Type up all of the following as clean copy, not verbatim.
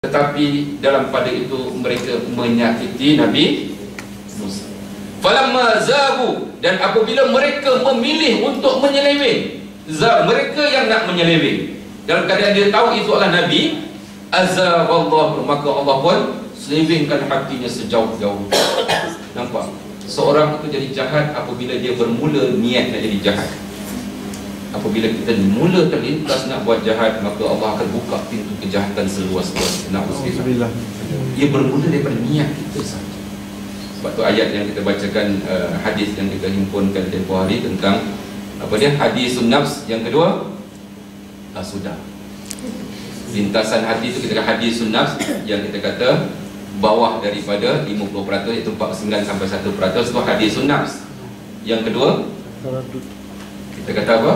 tetapi dalam pada itu mereka menyakiti Nabi Musa. Falamma zagu, dan apabila mereka memilih untuk menyeleweng, mereka yang nak menyeleweng dalam keadaan dia tahu itu adalah Nabi, azaghallahu, maka Allah pun selewengkan hatinya sejauh-jauh. Nampak? Seorang itu jadi jahat apabila dia bermula niat nak jadi jahat. Apabila kita mula terlintas nak buat jahat, maka Allah akan buka pintu kejahatan seluas-luasnya. Na'udzubillah. Ia bermula daripada niat kita sahaja. Sebab tu ayat yang kita bacakan, hadis yang kita himpunkan tempoh hari tentang apa dia, hadisun nafs. Yang kedua, sudah lintasan hati itu kita kata hadisun nafs, yang kita kata bawah daripada 50%, iaitu 49 sampai 1% itu hadisun nafs. Yang kedua, kita kata apa?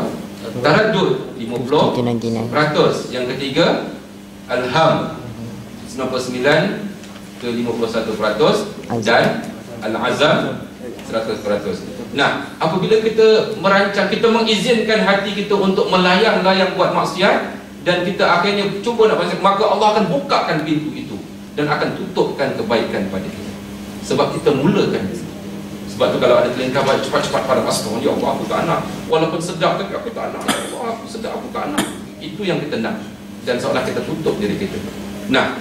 Taraddud 50%. Yang ketiga, alham 99 ke 51%, dan al-azam 100%. Nah, apabila kita merancang, kita mengizinkan hati kita untuk melayang-layang buat maksiat, dan kita akhirnya cuba nak maksiat, maka Allah akan bukakan pintu itu dan akan tutupkan kebaikan pada kita. Sebab kita mulakan itu. Sebab tu kalau ada terlingkar baik cepat-cepat pada pastor, ya Allah aku tak nak, walaupun sedap tapi aku tak nak, ya Allah aku sedap aku tak nak. Itu yang kita nak, dan seolah kita tutup diri kita. Nah,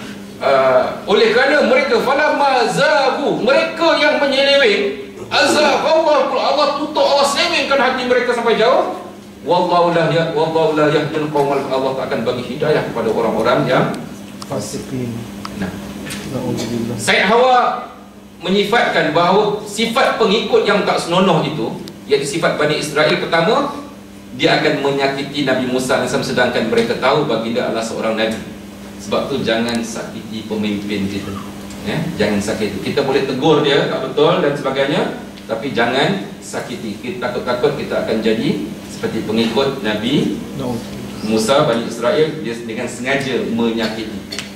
oleh kerana mereka falamma zagu, mereka yang menyeleweng, azaghallahu, Allah tutup, Allah selewengkan hati mereka sampai jauh. Wallahu la yahdil qaumal, Allah tak akan bagi hidayah kepada orang-orang yang fasikin. Nah, Said Hawa menyifatkan bahawa sifat pengikut yang tak senonoh itu, iaitu sifat Bani Israel. Pertama, dia akan menyakiti Nabi Musa AS, sedangkan mereka tahu baginda adalah seorang Nabi. Sebab tu jangan sakiti pemimpin kita, ya? Jangan sakiti. Kita boleh tegur dia tak betul dan sebagainya, tapi jangan sakiti. Kita takut-takut kita akan jadi seperti pengikut Nabi Musa, Bani Israel. Dia dengan sengaja menyakiti.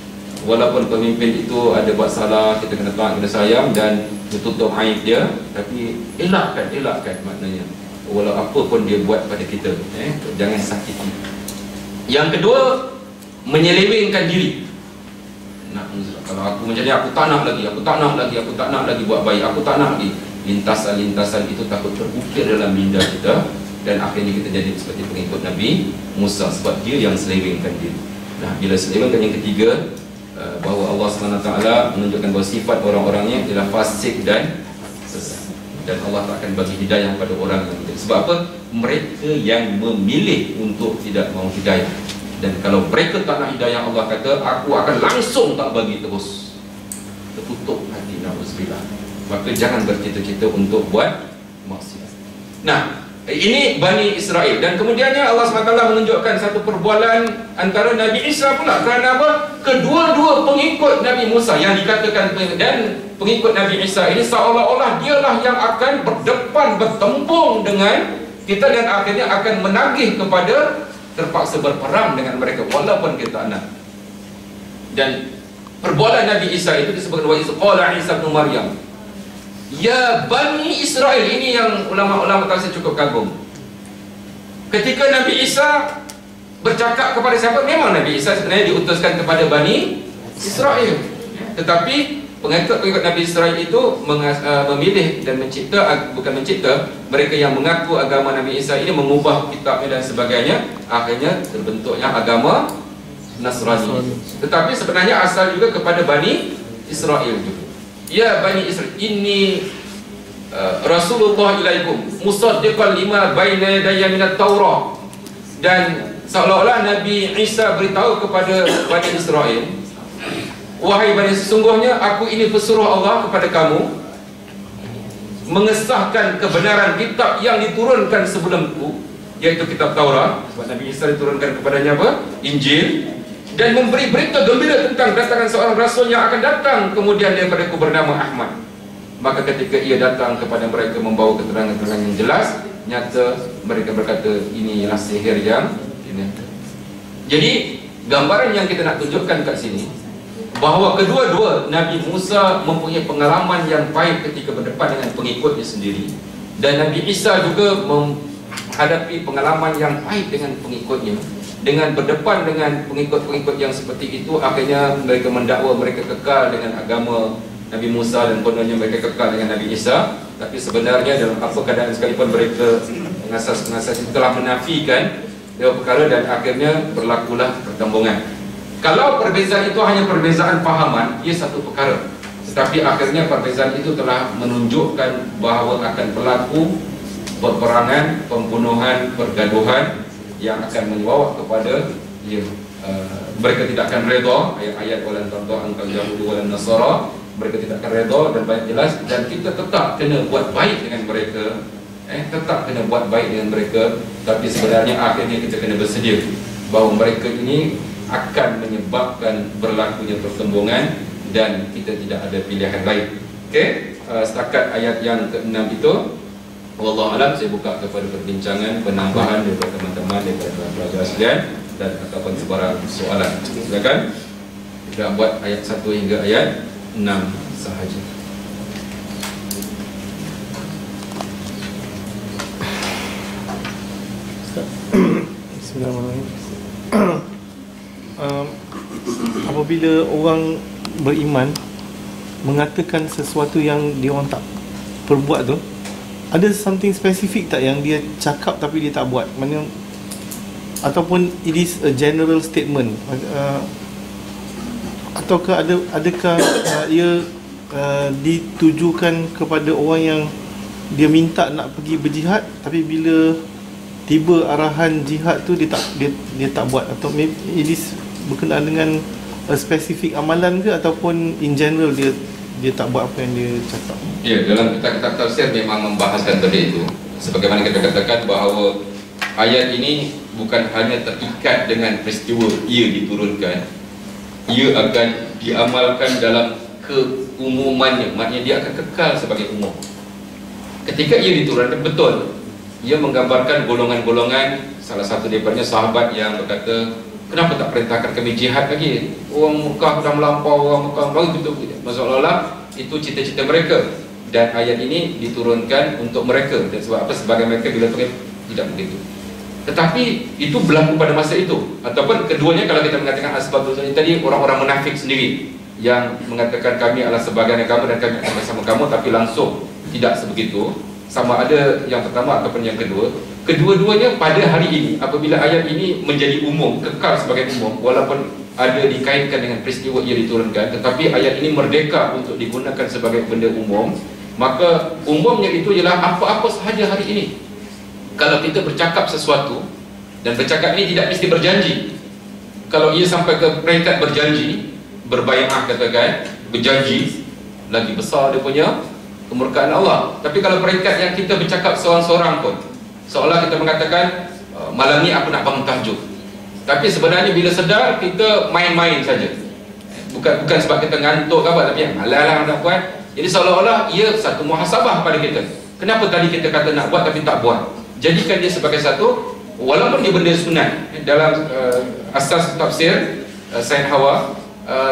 Walaupun pemimpin itu ada buat salah, kita kena taat, kena sayang dan tutup aib dia, tapi elakkan maknanya. Walau apa pun dia buat pada kita, jangan sakiti. Yang kedua, menyelewengkan diri. Kalau aku macam ni, aku tak nak lagi buat baik, aku tak nak lagi. Lintasan-lintasan itu takut terukir dalam minda kita, dan akhirnya kita jadi seperti pengikut Nabi Musa, sebab dia yang selewengkan diri. Nah, bila selewengkan yang ketiga, bahawa Allah SWT menunjukkan bahawa sifat orang-orangnya ialah fasik dan sesat, dan Allah tak akan bagi hidayah pada orang yang tidak. Sebab apa? Mereka yang memilih untuk tidak mau hidayah. Dan kalau mereka tak nak hidayah, Allah kata, aku akan langsung tak bagi terus. Tertutup hati, na'udzubillah. Maka jangan bercita-cita untuk buat maksiat. Nah, ini Bani Israel. Dan kemudiannya Allah SWT menunjukkan satu perbualan antara Nabi Isa pula. Kerana apa? Kedua-dua pengikut Nabi Musa yang dikatakan, dan pengikut Nabi Isa ini seolah-olah dialah yang akan berdepan, bertempung dengan kita, dan akhirnya akan menagih kepada terpaksa berperang dengan mereka walaupun kita anak. Dan perbualan Nabi Isa itu disebutkan wa qala Isa bin Maryam, ya Bani Israel. Ini yang ulama-ulama tafsir cukup kagum. Ketika Nabi Isa bercakap kepada siapa? Memang Nabi Isa sebenarnya diutuskan kepada Bani Israel, tetapi pengikut Nabi Israel itu memilih dan mencipta, mereka yang mengaku agama Nabi Isa ini mengubah kitabnya dan sebagainya. Akhirnya terbentuknya agama Nasrani. Tetapi sebenarnya asal juga kepada Bani Israel juga. Ya Bani Israel, ini Rasulullah ilaikum musaddiqan lima baina yadayya minat Taurah. Dan seolah-olah Nabi Isa beritahu kepada Bani Israel, wahai Bani, sesungguhnya aku ini pesuruh Allah kepada kamu, mengesahkan kebenaran kitab yang diturunkan sebelumku, yaitu kitab Taurat. Sebab Nabi Isa diturunkan kepadanya apa? Injil. Dan memberi berita gembira tentang kedatangan seorang rasul yang akan datang kemudian daripada aku bernama Ahmad. Maka ketika ia datang kepada mereka membawa keterangan-keterangan yang jelas, nyata mereka berkata inilah sihir yang ini. Jadi gambaran yang kita nak tunjukkan kat sini, bahawa kedua-dua Nabi Musa mempunyai pengalaman yang baik ketika berdepan dengan pengikutnya sendiri, dan Nabi Isa juga menghadapi pengalaman yang baik dengan pengikutnya. dengan berdepan dengan pengikut-pengikut yang seperti itu, akhirnya mereka mendakwa mereka kekal dengan agama Nabi Musa dan kononnya mereka kekal dengan Nabi Isa. Tapi sebenarnya dalam apa keadaan sekalipun mereka pengasas-pengasas itu telah menafikan dua perkara, dan akhirnya berlakulah pertembungan. Kalau perbezaan itu hanya perbezaan fahaman, ia satu perkara. Tetapi akhirnya perbezaan itu telah menunjukkan bahawa akan berlaku peperangan, pembunuhan, pergaduhan yang akan membawa kepada mereka tidak akan redha. Ayat-ayat walan tarda angkal yahudu walan nasara, mereka tidak akan redha, dan banyak jelas. Dan kita tetap kena buat baik dengan mereka, tetap kena buat baik dengan mereka. Tapi sebenarnya akhirnya kita kena bersedia bahawa mereka ini akan menyebabkan berlakunya pertembungan dan kita tidak ada pilihan lain. Okey, setakat ayat yang ke-6 itu, wallahu alam, saya buka kepada perbincangan, penambahan daripada teman-teman, daripada pelajar sekalian, dan ataupun sebarang soalan. Silakan. Kita buat ayat 1 hingga ayat 6 sahaja. Bismillahirrahmanirrahim. Apabila orang beriman mengatakan sesuatu yang dia orang tak perbuat tu, ada something spesifik tak yang dia cakap tapi dia tak buat? Mana, ataupun it is a general statement, ataukah adakah ia ditujukan kepada orang yang dia minta nak pergi berjihad, tapi bila tiba arahan jihad tu dia tak buat? Atau maybe it is berkenaan dengan a spesifik amalan ke, ataupun in general dia tak buat apa yang dia cakap? Ya, dalam kitab-kitab tafsir memang membahaskan tadi itu. Sebagaimana kita katakan bahawa ayat ini bukan hanya terikat dengan peristiwa ia diturunkan, ia akan diamalkan dalam keumumannya. Maknanya dia akan kekal sebagai umum. Ketika ia diturunkan, betul, ia menggambarkan golongan-golongan. Salah satu daripadanya sahabat yang berkata, kenapa tak perintahkan kami jihad lagi? Orang Mekah dah melampau, orang Mekah begitu. Maksudnya itu cita-cita mereka, dan ayat ini diturunkan untuk mereka. Dan sebab apa? Sebagai mereka bila turun tidak begitu. Tetapi itu berlaku pada masa itu. Ataupun keduanya, kalau kita mengatakan asbab tadi, orang-orang munafik sendiri yang mengatakan kami adalah sebagian kamu dan kami akan bersama kamu, tapi langsung tidak sebegitu. Sama ada yang pertama ataupun yang kedua. Kedua-duanya pada hari ini, apabila ayat ini menjadi umum, kekal sebagai umum, walaupun ada dikaitkan dengan peristiwa ia diturunkan, tetapi ayat ini merdeka untuk digunakan sebagai benda umum. Maka umumnya itu ialah apa-apa sahaja hari ini. Kalau kita bercakap sesuatu, dan bercakap ini tidak mesti berjanji. Kalau ia sampai ke peringkat berjanji, berbai'ah katakan, berjanji, lagi besar dia punya kemurkaan Allah. Tapi kalau peringkat yang kita bercakap seorang-seorang pun, seolah kita mengatakan malam ni aku nak bangun tahajud, tapi sebenarnya bila sedar kita main-main saja. Bukan sebab kita ngantuk ke apa, tapi malah nak buat. Jadi seolah-olah ia satu muhasabah pada kita. Kenapa tadi kita kata nak buat tapi tak buat? Jadikan dia sebagai satu, walaupun dia benda sunat. Dalam asas tafsir Said Hawa,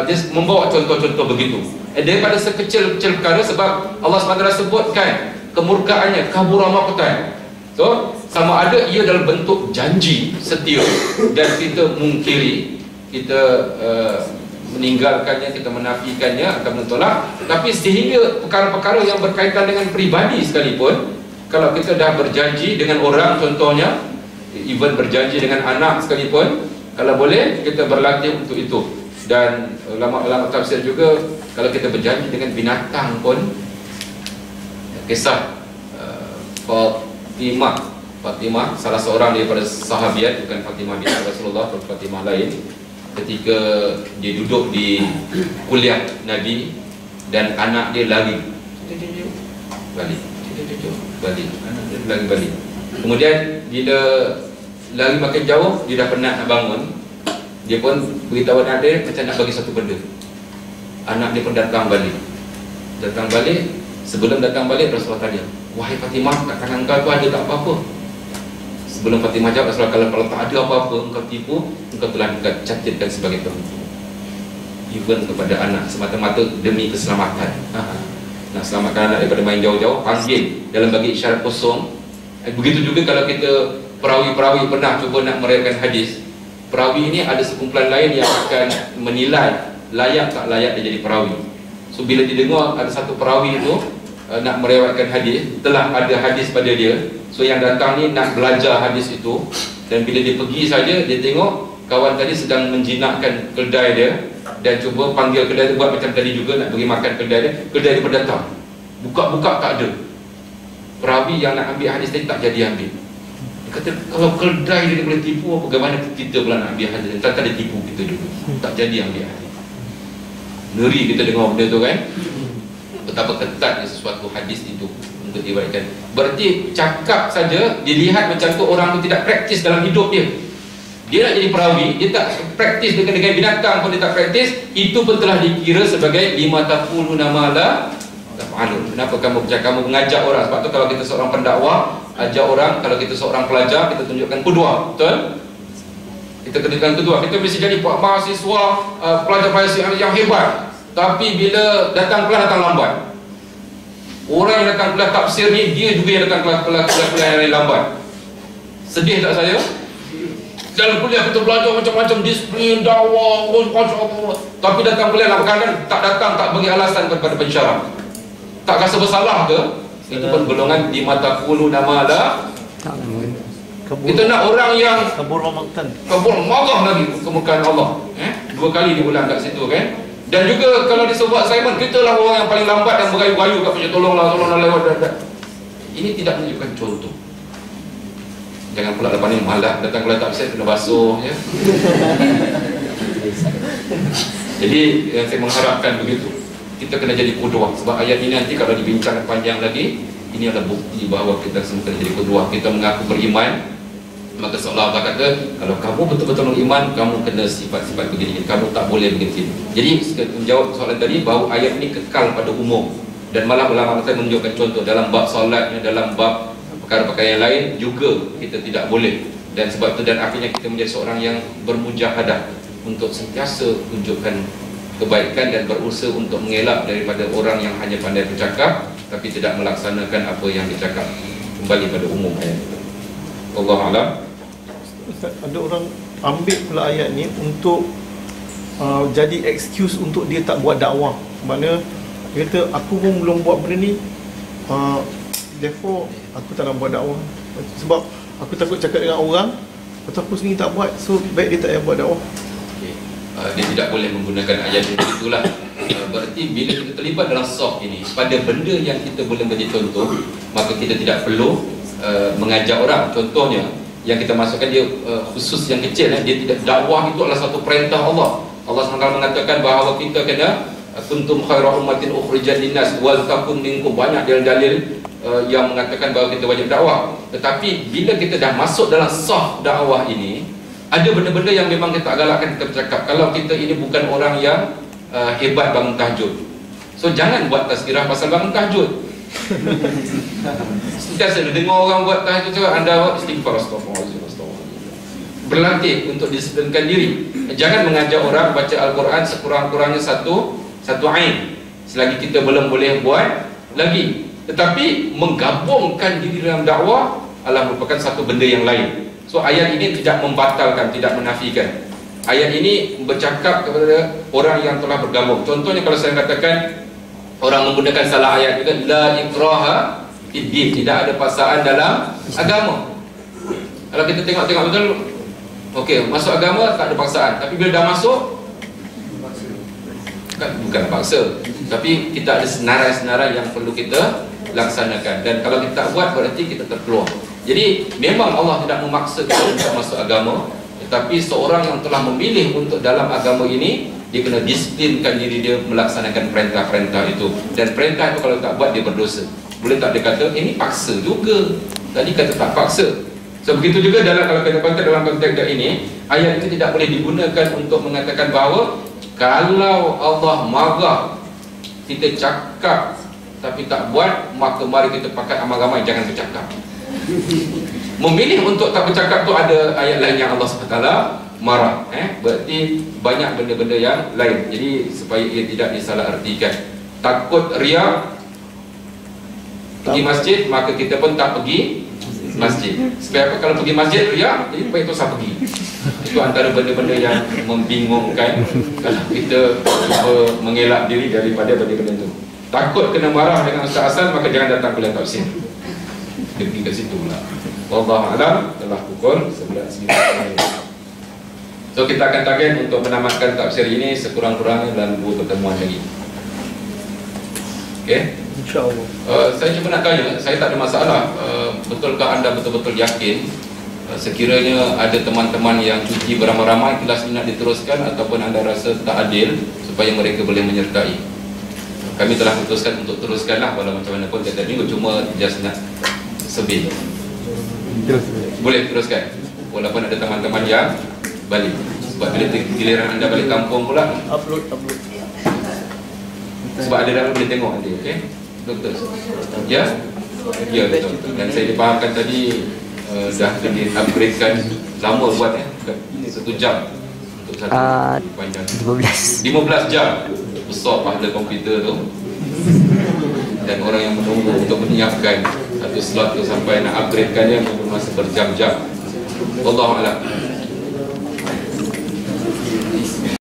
dia membawa contoh-contoh begitu. Daripada sekecil-kecil perkara, sebab Allah SWT sebutkan kemurkaannya, kabura maqtan. So, sama ada ia dalam bentuk janji setia dan kita mungkiri, kita meninggalkannya, kita menafikannya atau menolak. Tapi sehingga perkara-perkara yang berkaitan dengan peribadi sekalipun, kalau kita dah berjanji dengan orang, contohnya even berjanji dengan anak sekalipun, kalau boleh kita berlatih untuk itu. Dan ulama-ulama tafsir juga, kalau kita berjanji dengan binatang pun, kisah Fatimah, salah seorang daripada sahabiat, bukan Fatimah binti Rasulullah, atau Fatimah lain, ketika dia duduk di kuliah Nabi dan anak dia lari balik, anak dia lari balik. Kemudian bila lari makin jauh, dia dah penat nak bangun, dia pun beritahu anak dia macam nak bagi satu benda. Anak dia pun datang balik. Sebelum datang balik, Rasulullah tanya, wahai Fatimah, kat tangan kau tu ada tak apa-apa? Sebelum Fatimah jawab, Rasulullah, kalau tak ada apa-apa, engkau tipu, engkau telah dicatatkan sebagai penipu. Even kepada anak, semata-mata demi keselamatan. Nak selamatkan anak daripada main jauh-jauh, panggil dalam bagi isyarat kosong. Begitu juga kalau kita perawi-perawi pernah cuba nak meriwayatkan hadis, Perawi ini ada sekumpulan lain yang akan menilai layak tak layak dia jadi perawi. So bila didengar ada satu perawi itu nak meriwayatkan hadis, telah ada hadis pada dia, so yang datang ni nak belajar hadis itu, dan bila dia pergi saja, dia tengok kawan tadi sedang menjinakkan kedai dia, dan cuba panggil kedai dia buat macam tadi juga, nak bagi makan kedai dia berdatang, buka-buka tak ada. Perawi yang nak ambil hadis tadi tak jadi ambil. Dia kata kalau kedai dia boleh tipu, bagaimana kita pula nak ambil hadis? Tak ada tipu kita juga, tak jadi ambil hadis. Ngeri kita dengar benda tu kan. Betapa ketatnya sesuatu hadis itu untuk diriwayatkan. Berarti cakap saja dilihat macam tu orang tu tidak praktis dalam hidup dia. Dia nak jadi perawi, dia tak praktis dengan binatang pun dia tak praktis, itu pun telah dikira sebagai lima taquluna ma la taf'alun. Kenapa kamu mengajak orang? Sebab tu kalau kita seorang pendakwah, ajak orang, kalau kita seorang pelajar, kita tunjukkan qudwah, betul? Kita tunjukkan qudwah. Kita mesti jadi mahasiswa, pelajar-pelajar yang hebat. Tapi bila datang kelas datang lambat. Orang yang datang kelas tafsir ni, dia juga yang datang kelas yang lambat. Sedih tak saya? Dalam kuliah kita belajar macam-macam disiplin, dakwah, tapi datang kuliah kadang tak datang, tak bagi alasan kepada pensyarah. Tak rasa bersalah ke? Itu pun golongan di mata kulu nama ada. Kita nak orang yang kabur marah lagi kemukaan Allah. Dua kali diulang kat situ kan. Dan juga kalau di sebuah assignment, kita lah orang yang paling lambat dan berayu-ayu kat punya tolonglah lewat. Ini tidak menunjukkan contoh. Jangan pula lepas ni malah datang kelas tak bisa kena basuh ya. Jadi yang saya mengharapkan begitu. Kita kena jadi qudwah. Sebab ayat ini nanti kalau dibincang panjang lagi, ini adalah bukti bahawa kita semua kena jadi qudwah. Kita mengaku beriman, maka seolah Allah kata, kalau kamu betul-betul beriman, kamu kena sifat-sifat begini, kamu tak boleh begini. Jadi menjawab soalan tadi, bahawa ayat ini kekal pada umum. Dan malah ulama kita menunjukkan contoh dalam bab solat, dalam bab perkara-perkara yang lain juga kita tidak boleh. Dan sebab itu, dan akhirnya kita menjadi seorang yang bermujahadah untuk sentiasa tunjukkan kebaikan dan berusaha untuk mengelak daripada orang yang hanya pandai bercakap tapi tidak melaksanakan apa yang dicakap. Kembali pada umum ayat itu. Wallahu a'lam. Ada orang ambil pula ayat ni untuk jadi excuse untuk dia tak buat dakwah. Maknanya dia kata aku pun belum buat benda ni, therefore aku tak nak buat dakwah sebab aku takut cakap dengan orang atau aku sendiri tak buat, so baik dia tak payah buat dakwah. Dia tidak boleh menggunakan ayat itu itulah. Berarti bila kita terlibat dalam soft ini pada benda yang kita boleh menjadi contoh, maka kita tidak perlu mengajak orang. Contohnya yang kita masukkan dia khusus yang kecil, dia tidak, dakwah itu adalah satu perintah Allah. Allah SWT mengatakan bahawa kita kena kuntum khaira ummatin ukhrijat linnas wal takum minkum, banyak dalil-dalil yang mengatakan bahawa kita wajib dakwah. Tetapi bila kita dah masuk dalam soft dakwah ini, ada benda-benda yang memang kita galakkan kita bercakap. Kalau kita ini bukan orang yang hebat bangun tahajud, so jangan buat tazkirah pasal bangun tahajud. Sentiasa dengar orang buat tahajud cakap, anda buat istighfar, astagfirullahaladzim. Berlatih untuk disiplinkan diri. Jangan mengajak orang baca Al-Quran sekurang-kurangnya satu ain, selagi kita belum boleh buat lagi. Tetapi menggabungkan diri dalam dakwah adalah merupakan satu benda yang lain. So ayat ini tidak membatalkan, tidak menafikan. Ayat ini bercakap kepada orang yang telah bergabung. Contohnya kalau saya katakan orang menggunakan salah ayat juga, la ikraha fiddin, tidak ada paksaan dalam agama. Kalau kita tengok-tengok betul, okey, masuk agama tak ada paksaan. Tapi bila dah masuk, kan bukan paksa, tapi kita ada senarai-senarai yang perlu kita laksanakan. Dan kalau kita tak buat, berarti kita terkeluar. Jadi memang Allah tidak memaksa kita untuk masuk agama, tetapi seorang yang telah memilih untuk dalam agama ini, dia kena disiplinkan diri dia melaksanakan perintah-perintah itu. Dan perintah itu kalau tak buat, dia berdosa. Boleh tak dia kata ini paksa juga, tadi kata tak paksa. So begitu juga kalau kita konteks dalam konteks ini, ayat itu tidak boleh digunakan untuk mengatakan bahawa kalau Allah marah kita cakap tapi tak buat, maka mari kita pakai amal ramai, jangan bercakap. Memilih untuk tak bercakap tu ada ayat lain yang Allah SWT marah. Berarti banyak benda-benda yang lain. Jadi supaya ia tidak disalahartikan. Takut riak pergi masjid, maka kita pun tak pergi masjid. Sebab apa? Kalau pergi masjid riak, jadi baik tu saya pergi. Itu antara benda-benda yang membingungkan kalau kita cuba mengelak diri daripada benda-benda itu. Takut kena marah dengan Ustaz Hasan, maka jangan datang kuliah tafsir. Dia pergi kat situ pula. Wallahu a'lam. Telah pukul 11.09. So kita akan target untuk menamatkan tafsir ini sekurang-kurangnya dalam 2 pertemuan lagi. Okey? InsyaAllah. Saya cuma nak tanya, saya tak ada masalah. Betulkah anda betul-betul yakin sekiranya ada teman-teman yang cuti beramai-ramai, kelas ini nak diteruskan, ataupun anda rasa tak adil supaya mereka boleh menyertai? Kami telah putuskan untuk teruskanlah, walau macam mana pun setiap minggu, cuma just nak sebut. Boleh teruskan walaupun ada teman-teman yang balik. Sebab bila giliran anda balik kampung pula, Upload. sebab ada dalam boleh tengok nanti. Okey, betul. Ya, ya betul. Dan saya dipahamkan tadi dah di upgradekan, lama buat 1 jam untuk satu panjang 15 jam. Besar pahala komputer tu, dan orang yang menunggu untuk menyiapkan satu slot tu sampai nak upgradekannya membutuhkan masa berjam-jam. Wallahu a'lam.